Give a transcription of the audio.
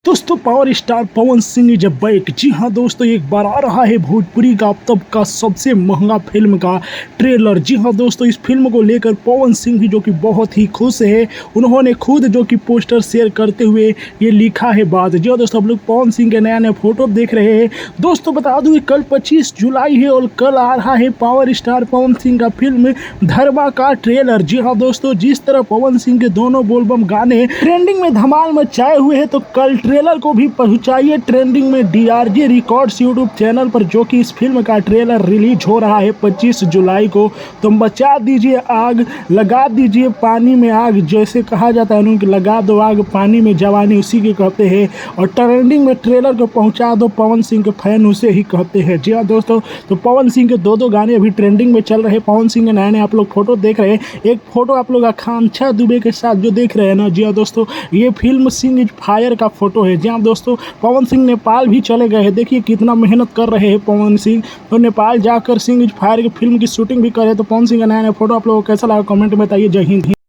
दोस्तों power star Pawan Singh is back. जी हाँ दोस्तों, एक बार आ रहा है भोजपुरी का अब तक का सबसे महंगा फिल्म का ट्रेलर। जी हाँ दोस्तों, इस फिल्म को लेकर पवन सिंह भी जो कि बहुत ही खुश है। उन्होंने खुद जो कि पोस्टर शेयर करते हुए ये लिखा है बात। जी हाँ दोस्तों, आप लोग पवन सिंह के नया नया फोटो देख रहे हैं। दोस्तों बता दूँ कि कल 25 जुलाई है और कल आ रहा है पावर स्टार पवन सिंह का फिल्म धर्मा का ट्रेलर। जी हाँ दोस्तों, जिस तरह पवन सिंह के दोनों बोलबम गाने ट्रेंडिंग में धमाल मचाए हुए हैं, तो कल ट्रेलर को भी पहुंचाइए ट्रेंडिंग में डीआरजे रिकॉर्ड्स यूट्यूब चैनल पर, जो कि इस फिल्म का ट्रेलर रिलीज हो रहा है 25 जुलाई को। तो बचा दीजिए आग, लगा दीजिए पानी में आग, जैसे कहा जाता है ना कि लगा दो आग पानी में जवानी, उसी के कहते हैं। और ट्रेंडिंग में ट्रेलर को पहुंचा दो पवन सिंह के फैन, उसे ही कहते हैं। जी हाँ दोस्तों, तो पवन सिंह के दो गाने अभी ट्रेंडिंग में चल रहे हैं। पवन सिंह के नए नए आप लोग फोटो देख रहे हैं। एक फोटो आप लोग आकांक्षा दुबे के साथ जो देख रहे हैं ना, जी हाँ दोस्तों, ये फिल्म सिंह इज फायर का फोटो है। जी हाँ दोस्तों, पवन सिंह नेपाल भी चले गए हैं। देखिए कितना मेहनत कर रहे हैं पवन सिंह, तो नेपाल जाकर सिंह इज फायर की फिल्म की शूटिंग भी करे। तो पवन सिंह का नया नया फोटो आप लोगों को कैसा लगा कमेंट में बताइए। जय हिंद।